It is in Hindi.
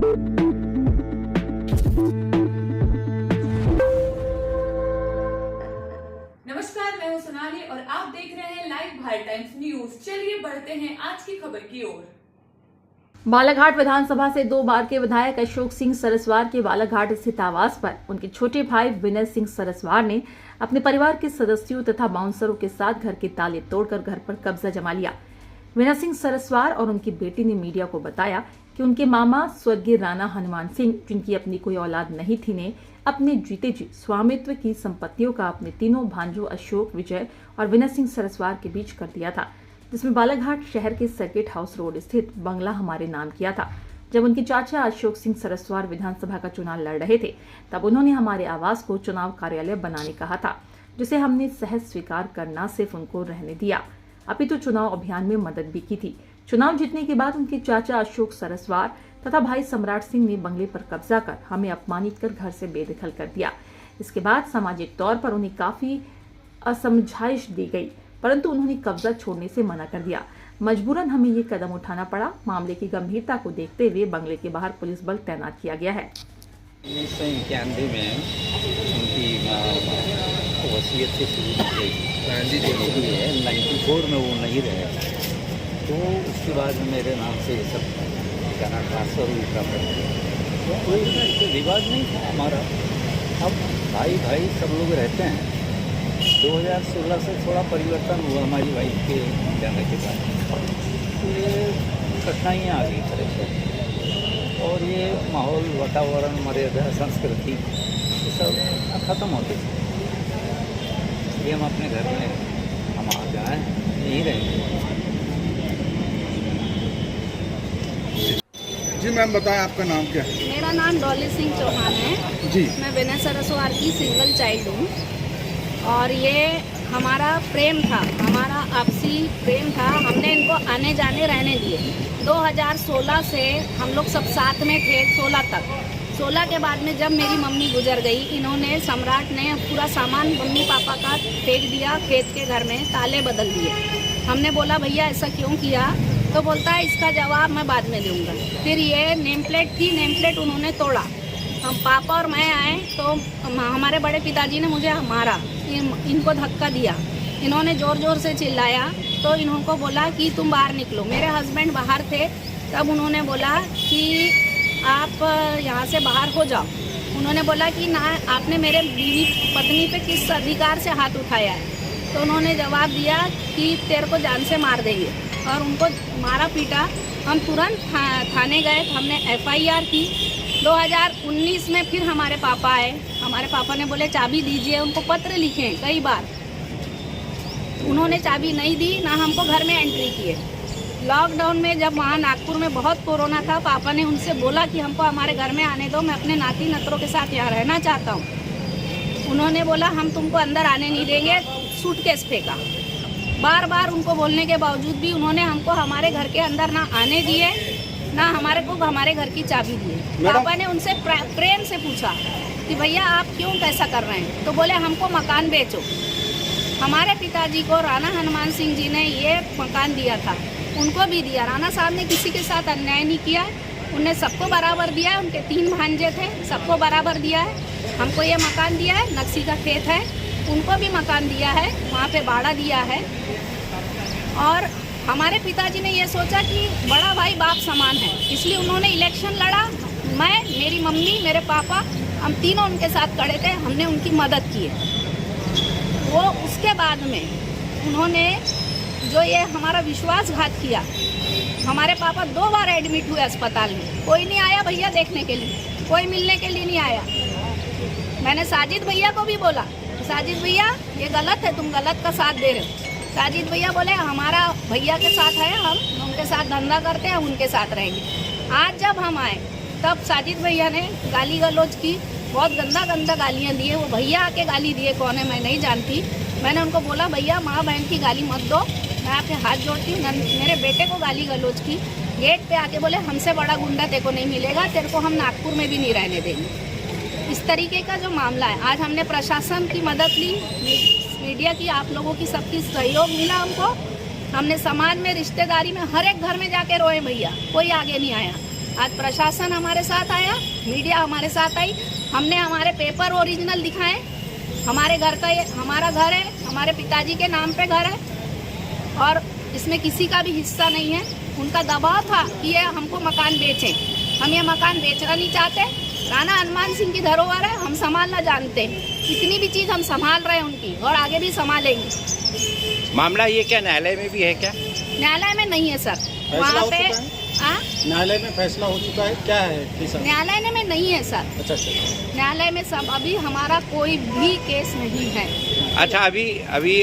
नमस्कार, मैं हूं सोनाली और आप देख रहे हैं लाइव भारत टाइम्स न्यूज। चलिए बढ़ते हैं आज की खबर की ओर। बालाघाट विधानसभा से 2 बार के विधायक अशोक सिंह सरस्वार के बालाघाट स्थित आवास पर उनके छोटे भाई विनय सिंह सरस्वार ने अपने परिवार के सदस्यों तथा बाउंसरों के साथ घर के ताले तोड़कर घर पर कब्जा जमा लिया। विनय सिंह सरस्वार और उनकी बेटी ने मीडिया को बताया कि उनके मामा स्वर्गीय राणा हनुमान सिंह, जिनकी अपनी कोई औलाद नहीं थी, ने अपने जीते जी स्वामित्व की संपत्तियों का अपने तीनों भांजों अशोक, विजय और विनय सिंह सरस्वार के बीच कर दिया था, जिसमें बालाघाट शहर के सर्किट हाउस रोड स्थित बंगला हमारे नाम किया था। जब उनके चाचा अशोक सिंह सरस्वार विधानसभा का चुनाव लड़ रहे थे, तब उन्होंने हमारे आवास को चुनाव कार्यालय बनाने कहा था, जिसे हमने सहज स्वीकार कर न सिर्फ उनको रहने दिया, अपितु चुनाव अभियान में मदद भी की थी। चुनाव जीतने के बाद उनके चाचा अशोक सरस्वार तथा भाई सम्राट सिंह ने बंगले पर कब्जा कर हमें अपमानित कर घर से बेदखल कर दिया। इसके बाद सामाजिक तौर पर उन्हें काफी असमझाइश दी गई, परंतु उन्होंने कब्जा छोड़ने से मना कर दिया। मजबूरन हमें ये कदम उठाना पड़ा। मामले की गंभीरता को देखते हुए बंगले के बाहर पुलिस बल तैनात किया गया है। 1991 में उनकी वसीयत से शुरू की गई है। 94 में वो नहीं रहे, तो उसके बाद मेरे नाम से ये सब गाना ट्रांसफर हुई प्रॉपर्टी। तो कोई विवाद नहीं था हमारा। अब भाई भाई सब लोग रहते हैं। 2016 से थोड़ा परिवर्तन हुआ हमारी वाइफ के जाने के बाद, तो ये कठिनाइयाँ आ गई तरह से, और ये माहौल, वातावरण, मर्यादा, संस्कृति ये सब ख़त्म होते थे। इसलिए हम अपने घर में हम आ जाएँ, यहीं रहेंगे। जी मैम, बताएं आपका नाम क्या है? मेरा नाम डॉली सिंह चौहान है जी। मैं विनय सरस्वार की सिंगल चाइल्ड हूँ, और ये हमारा प्रेम था, हमारा आपसी प्रेम था। हमने इनको आने जाने रहने दिए। 2016 से हम लोग सब साथ में थे, 16 तक। 16 के बाद में जब मेरी मम्मी गुजर गई, इन्होंने, सम्राट ने पूरा सामान मम्मी पापा का फेंक दिया खेत के घर में, ताले बदल दिए। हमने बोला भैया ऐसा क्यों किया? तो बोलता है इसका जवाब मैं बाद में दूंगा। फिर ये नेम प्लेट थी, नेम प्लेट उन्होंने तोड़ा। हम पापा और मैं आए तो हमारे बड़े पिताजी ने मुझे मारा, इनको धक्का दिया। इन्होंने ज़ोर ज़ोर से चिल्लाया, तो इनको बोला कि तुम बाहर निकलो। मेरे हस्बैंड बाहर थे, तब उन्होंने बोला कि आप यहाँ से बाहर हो जाओ। उन्होंने बोला कि ना, आपने मेरे बीवी पत्नी पे किस अधिकार से हाथ उठाया है? तो उन्होंने जवाब दिया कि तेरे को जान से मार देंगे, और उनको मारा पीटा। हम तुरंत थाने गए, हमने FIR की। 2019 में फिर हमारे पापा आए। हमारे पापा ने बोले चाबी दीजिए, उनको पत्र लिखे कई बार, उन्होंने चाबी नहीं दी, ना हमको घर में एंट्री किए। लॉकडाउन में जब वहाँ नागपुर में बहुत कोरोना था, पापा ने उनसे बोला कि हमको हमारे घर में आने दो, मैं अपने नाती नतरों के साथ यहाँ रहना चाहता हूँ। उन्होंने बोला हम तुमको अंदर आने नहीं देंगे, सूटकेस फेंका। बार बार उनको बोलने के बावजूद भी उन्होंने हमको हमारे घर के अंदर ना आने दिए, ना हमारे को हमारे घर की चाबी दी। पापा ने उनसे प्रेम से पूछा कि भैया आप क्यों कैसा कर रहे हैं? तो बोले हमको मकान बेचो। हमारे पिताजी को राणा हनुमान सिंह जी ने ये मकान दिया था, उनको भी दिया। राणा साहब ने किसी के साथ अन्याय नहीं किया, उन्हें सबको बराबर दिया है। उनके 3 भांजे थे, सबको बराबर दिया है। हमको ये मकान दिया है, नक्सी का खेत है, उनको भी मकान दिया है, वहाँ पे भाड़ा दिया है। और हमारे पिताजी ने ये सोचा कि बड़ा भाई बाप समान है, इसलिए उन्होंने इलेक्शन लड़ा। मैं, मेरी मम्मी, मेरे पापा, हम तीनों उनके साथ खड़े थे, हमने उनकी मदद की है। वो उसके बाद में उन्होंने जो ये हमारा विश्वासघात किया, हमारे पापा 2 बार एडमिट हुए अस्पताल में, कोई नहीं आया भैया देखने के लिए, कोई मिलने के लिए नहीं आया। मैंने साजिद भैया को भी बोला, साजिद भैया ये गलत है, तुम गलत का साथ दे रहे हो। साजिद भैया बोले हमारा भैया के साथ है, हम उनके साथ धंधा करते हैं, उनके साथ रहेंगे। आज जब हम आए तब साजिद भैया ने गाली गलौज की, बहुत गंदा गंदा गालियाँ दिए। वो भैया आके गाली दिए, कौन है मैं नहीं जानती। मैंने उनको बोला भैया माँ बहन की गाली मत दो, मैं आपके हाथ जोड़ती हूँ। मेरे बेटे को गाली गलौज की, गेट पे आके बोले हमसे बड़ा गुंडा तेरे को नहीं मिलेगा, तेरे को हम नागपुर में भी नहीं रहने देंगे। इस तरीके का जो मामला है, आज हमने प्रशासन की मदद ली, मीडिया की, आप लोगों की सबकी सहयोग मिला हमको। हमने समाज में, रिश्तेदारी में, हर एक घर में जाके रोए भैया, कोई आगे नहीं आया। आज प्रशासन हमारे साथ आया, मीडिया हमारे साथ आई, हमने हमारे पेपर ओरिजिनल दिखाए। हमारे घर का हमारा घर है, हमारे पिताजी के नाम पे घर है और इसमें किसी का भी हिस्सा नहीं है। उनका दबाव था कि ये हमको मकान बेचें, हम ये मकान बेचना नहीं चाहते। राणा हनुमान सिंह की धरोहर है, हम संभालना जानते हैं। इतनी भी चीज़ हम संभाल रहे हैं उनकी और आगे भी संभालेंगे। मामला ये क्या न्यायालय में भी है क्या? न्यायालय में नहीं है सर, वहाँ पे न्यायालय में फैसला हो चुका है, क्या है? न्यायालय में नहीं है सर। अच्छा। न्यायालय में सब अभी हमारा कोई भी केस नहीं है। अच्छा, अभी